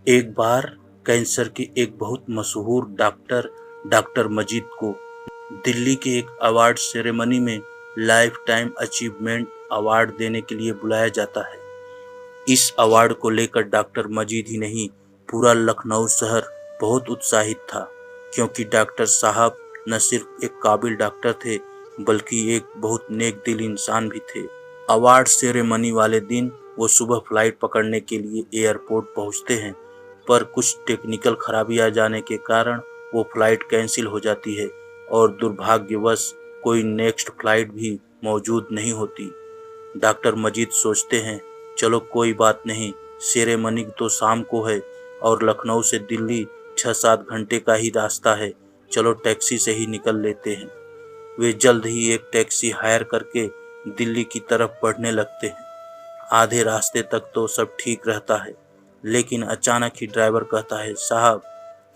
एक बार कैंसर के एक बहुत मशहूर डॉक्टर मजीद को दिल्ली के एक अवार्ड सेरेमनी में लाइफ टाइम अचीवमेंट अवार्ड देने के लिए बुलाया जाता है। इस अवार्ड को लेकर डॉक्टर मजीद ही नहीं, पूरा लखनऊ शहर बहुत उत्साहित था, क्योंकि डॉक्टर साहब न सिर्फ एक काबिल डॉक्टर थे बल्कि एक बहुत नेक दिल इंसान भी थे। अवार्ड सेरेमनी वाले दिन वो सुबह फ्लाइट पकड़ने के लिए एयरपोर्ट पहुंचते हैं, पर कुछ टेक्निकल खराबी आ जाने के कारण वो फ्लाइट कैंसिल हो जाती है और दुर्भाग्यवश कोई नेक्स्ट फ्लाइट भी मौजूद नहीं होती। डॉक्टर मजीद सोचते हैं, चलो कोई बात नहीं, सेरेमनी तो शाम को है और लखनऊ से दिल्ली 6-7 घंटे का ही रास्ता है, चलो टैक्सी से ही निकल लेते हैं। वे जल्द ही एक टैक्सी हायर करके दिल्ली की तरफ बढ़ने लगते हैं। आधे रास्ते तक तो सब ठीक रहता है, लेकिन अचानक ही ड्राइवर कहता है, साहब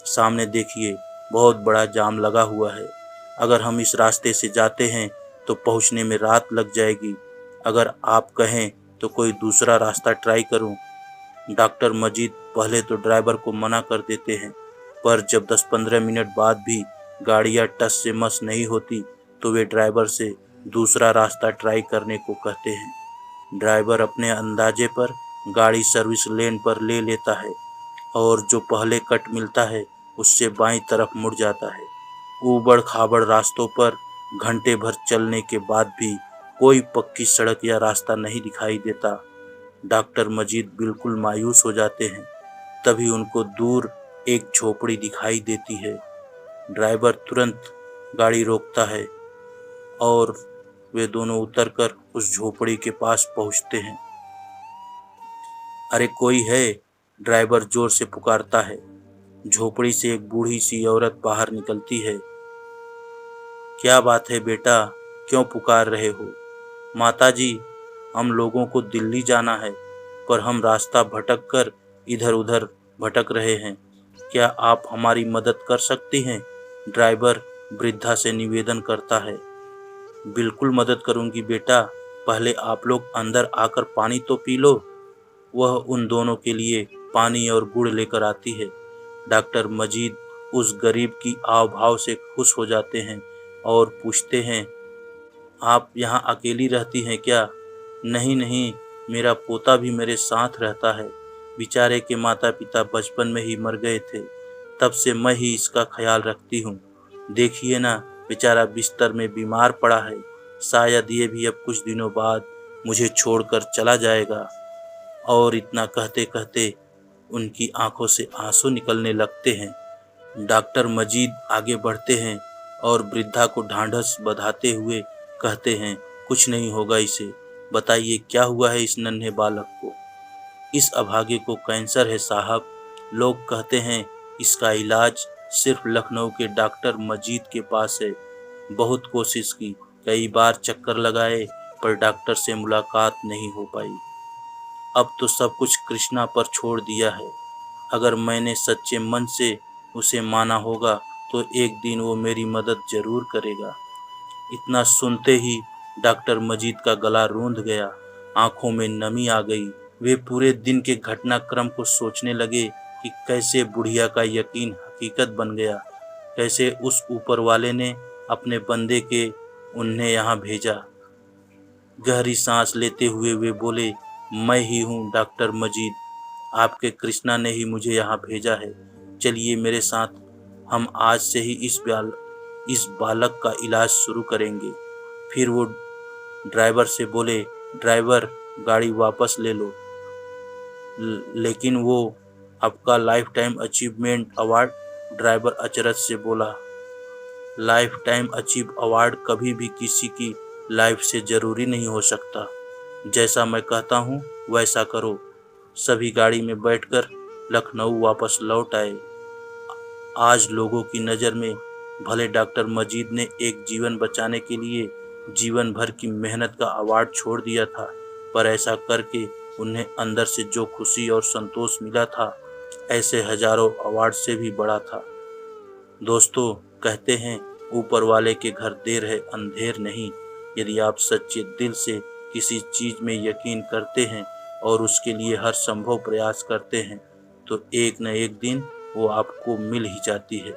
सामने देखिए, बहुत बड़ा जाम लगा हुआ है। अगर हम इस रास्ते से जाते हैं तो पहुंचने में रात लग जाएगी। अगर आप कहें तो कोई दूसरा रास्ता ट्राई करूं। डॉक्टर मजीद पहले तो ड्राइवर को मना कर देते हैं, पर जब 10-15 मिनट बाद भी गाड़ियां टस से मस नहीं होती तो वे ड्राइवर से दूसरा रास्ता ट्राई करने को कहते हैं। ड्राइवर अपने अंदाजे पर गाड़ी सर्विस लेन पर ले लेता है और जो पहले कट मिलता है उससे बाईं तरफ मुड़ जाता है। ऊबड़ खाबड़ रास्तों पर घंटे भर चलने के बाद भी कोई पक्की सड़क या रास्ता नहीं दिखाई देता। डॉक्टर मजीद बिल्कुल मायूस हो जाते हैं। तभी उनको दूर एक झोपड़ी दिखाई देती है। ड्राइवर तुरंत गाड़ी रोकता है और वे दोनों उतरकर उस झोपड़ी के पास पहुंचते हैं। अरे कोई है, ड्राइवर जोर से पुकारता है। झोपड़ी से एक बूढ़ी सी औरत बाहर निकलती है। क्या बात है बेटा, क्यों पुकार रहे हो? माताजी, हम लोगों को दिल्ली जाना है, पर हम रास्ता भटक कर इधर उधर भटक रहे हैं। क्या आप हमारी मदद कर सकती हैं? ड्राइवर वृद्धा से निवेदन करता है। बिल्कुल मदद करूंगी बेटा, पहले आप लोग अंदर आकर पानी तो पी लो। वह उन दोनों के लिए पानी और गुड़ लेकर आती है। डॉक्टर मजीद उस गरीब की आव भाव से खुश हो जाते हैं और पूछते हैं, आप यहाँ अकेली रहती हैं क्या? नहीं नहीं, मेरा पोता भी मेरे साथ रहता है। बेचारे के माता पिता बचपन में ही मर गए थे, तब से मैं ही इसका ख्याल रखती हूँ। देखिए ना, बेचारा बिस्तर में बीमार पड़ा है, शायद ये भी अब कुछ दिनों बाद मुझे छोड़कर चला जाएगा। और इतना कहते कहते उनकी आंखों से आंसू निकलने लगते हैं। डॉक्टर मजीद आगे बढ़ते हैं और वृद्धा को ढांढस बंधाते हुए कहते हैं, कुछ नहीं होगा इसे, बताइए क्या हुआ है इस नन्हे बालक को? इस अभागे को कैंसर है साहब। लोग कहते हैं इसका इलाज सिर्फ लखनऊ के डॉक्टर मजीद के पास है। बहुत कोशिश की, कई बार चक्कर लगाए, पर डॉक्टर से मुलाकात नहीं हो पाई। अब तो सब कुछ कृष्णा पर छोड़ दिया है। अगर मैंने सच्चे मन से उसे माना होगा तो एक दिन वो मेरी मदद जरूर करेगा। इतना सुनते ही डॉक्टर मजीद का गला रूंध गया, आंखों में नमी आ गई। वे पूरे दिन के घटनाक्रम को सोचने लगे कि कैसे बुढ़िया का यकीन हकीकत बन गया, कैसे उस ऊपर वाले ने अपने बंदे के उन्हें यहाँ भेजा। गहरी सांस लेते हुए वे बोले, मैं ही हूँ डॉक्टर मजीद, आपके कृष्णा ने ही मुझे यहाँ भेजा है। चलिए मेरे साथ, हम आज से ही इस बालक का इलाज शुरू करेंगे। फिर वो ड्राइवर से बोले, ड्राइवर गाड़ी वापस ले लो। लेकिन वो आपका life time achievement award, driver अचरज से बोला। लाइफ टाइम अचीव अवार्ड कभी भी किसी की लाइफ से ज़रूरी नहीं हो सकता। जैसा मैं कहता हूँ वैसा करो। सभी गाड़ी में बैठकर लखनऊ वापस लौट आए। आज लोगों की नज़र में भले डॉक्टर मजीद ने एक जीवन बचाने के लिए जीवन भर की मेहनत का अवार्ड छोड़ दिया था, पर ऐसा करके उन्हें अंदर से जो खुशी और संतोष मिला था, ऐसे हजारों अवार्ड से भी बड़ा था। दोस्तों, कहते हैं ऊपर वाले के घर देर है अंधेर नहीं। यदि आप सच्चे दिल से किसी चीज़ में यकीन करते हैं और उसके लिए हर संभव प्रयास करते हैं, तो एक न एक दिन वो आपको मिल ही जाती है।